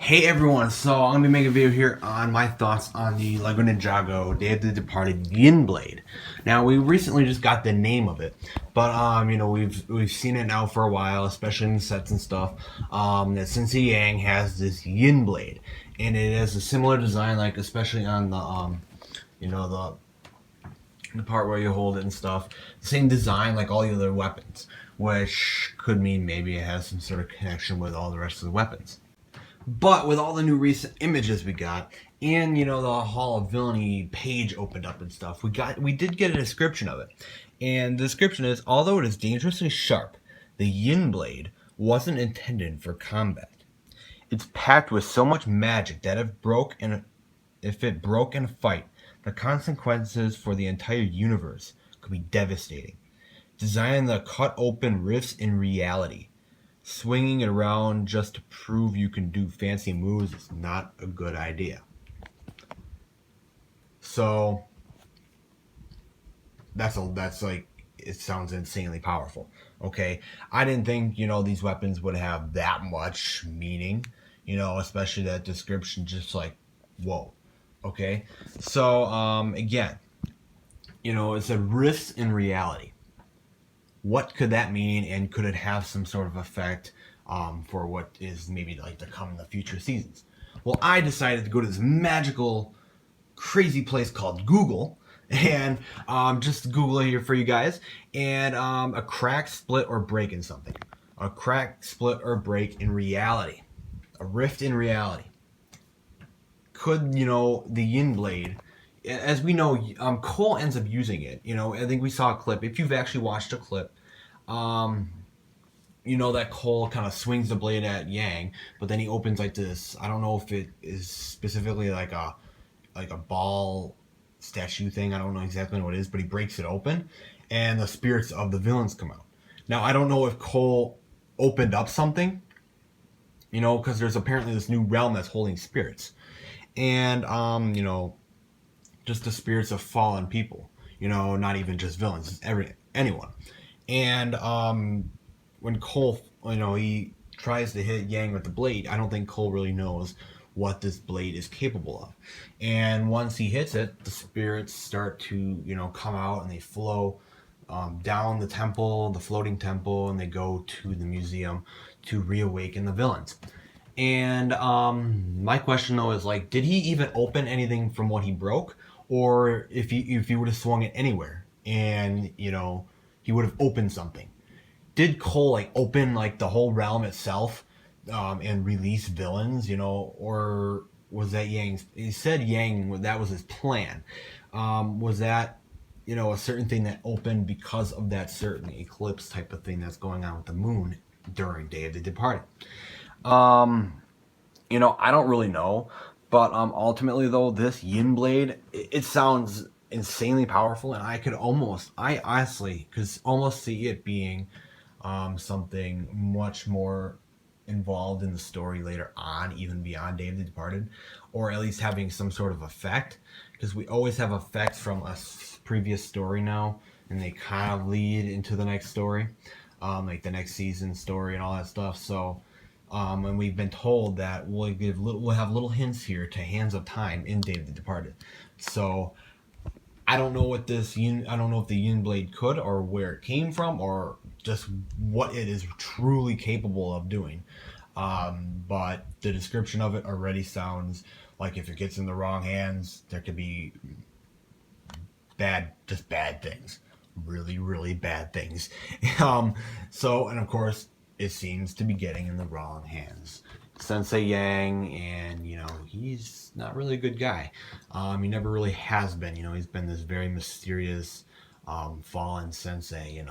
Hey everyone, so I'm going to be making a video here on my thoughts on the LEGO Ninjago Day of the Departed YIN-BLADE. Now, we recently just got the name of it, but we've seen it now for a while, especially in the sets and stuff, that Sensei Yang has this YIN-BLADE, and it has a similar design, like especially on the, the part where you hold it and stuff, same design like all the other weapons, which could mean maybe it has some sort of connection with all the rest of the weapons. But with all the new recent images we got, and the Hall of Villainy page opened up and stuff, we did get a description of it. And the description is, although it is dangerously sharp, the YIN-BLADE wasn't intended for combat. It's packed with so much magic that if it broke in a fight, the consequences for the entire universe could be devastating. Designed to cut open rifts in reality. Swinging it around just to prove you can do fancy moves is not a good idea. So that's like, it sounds insanely powerful. Okay, I didn't think these weapons would have that much meaning. Especially that description, just like, whoa. Okay, so again, it said rifts in reality. What could that mean, and could it have some sort of effect for what is maybe like to come in the future seasons? Well, I decided to go to this magical, crazy place called Google, and just Google it here for you guys, and a crack, split, or break in something. A crack, split, or break in reality. A rift in reality. Could, the YIN-BLADE, as we know, Cole ends up using it. I think we saw a clip. If you've actually watched a clip, that Cole kind of swings the blade at Yang, but then he opens like this. I don't know if it is specifically like a ball statue thing. I don't know exactly what it is, but he breaks it open, and the spirits of the villains come out. Now, I don't know if Cole opened up something, because there's apparently this new realm that's holding spirits, and just the spirits of fallen people, not even just villains, it's anyone. And when Cole, he tries to hit Yang with the blade, I don't think Cole really knows what this blade is capable of. And once he hits it, the spirits start to, come out, and they flow down the temple, the floating temple, and they go to the museum to reawaken the villains. And my question though is, like, did he even open anything from what he broke? Or if he would have swung it anywhere, and he would have opened something. Did Cole like open like the whole realm itself, and release villains? Or was that Yang's? He said Yang, that was his plan. Was that a certain thing that opened because of that certain eclipse type of thing that's going on with the moon during Day of the Departed? I don't really know, but ultimately though, this YIN-BLADE, it sounds insanely powerful, and I honestly could almost see it being something much more involved in the story later on, even beyond Day of the Departed, or at least having some sort of effect, because we always have effects from a previous story now, and they kind of lead into the next story, like the next season story and all that stuff. So and we've been told that we'll have little hints here to Hands of Time in Day of the Departed. So I don't know what I don't know if the YIN-BLADE could, or where it came from, or just what it is truly capable of doing. But the description of it already sounds like if it gets in the wrong hands, there could be bad things. Really, really bad things. And of course, it seems to be getting in the wrong hands. Sensei Yang, and he's not really a good guy. He never really has been. He's been this very mysterious, fallen sensei. And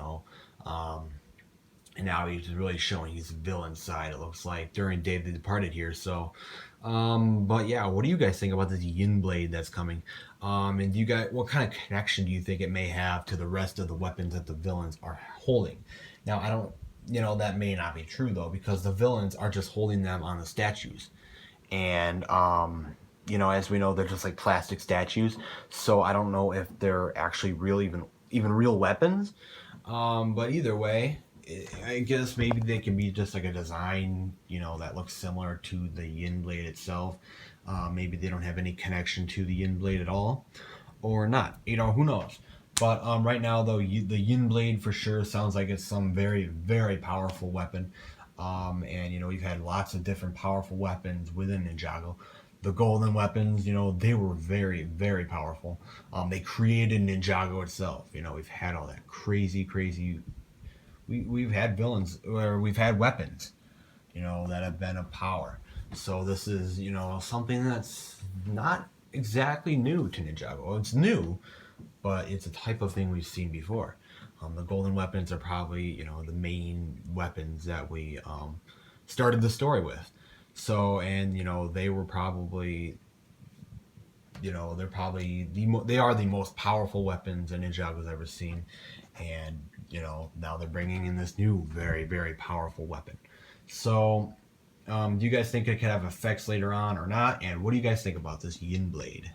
now he's really showing his villain side, it looks like, during Day of the Departed here. So, but yeah, what do you guys think about this YIN-BLADE that's coming? And what kind of connection do you think it may have to the rest of the weapons that the villains are holding? Now, I don't. That may not be true though, because the villains are just holding them on the statues, and as we know, they're just like plastic statues. So I don't know if they're actually real, even real weapons. But either way, I guess maybe they can be just like a design, you know, that looks similar to the YIN-BLADE itself. Maybe they don't have any connection to the YIN-BLADE at all, or not. You know, who knows? But right now, though, the YIN-BLADE for sure sounds like it's some very, very powerful weapon. And you know, we've had lots of different powerful weapons within Ninjago. The golden weapons, you know, they were very, very powerful. They created Ninjago itself. You know, we've had all that crazy, crazy. We've had villains, or we've had weapons, you know, that have been of power. So this is, you know, something that's not exactly new to Ninjago. It's new, but it's a type of thing we've seen before. The golden weapons are probably, you know, the main weapons that we started the story with. So, and you know, they were probably, you know, they're probably they are the most powerful weapons that Ninjago's ever seen, and you know, now they're bringing in this new, very, very powerful weapon. So, do you guys think it could have effects later on or not? And what do you guys think about this YIN-BLADE?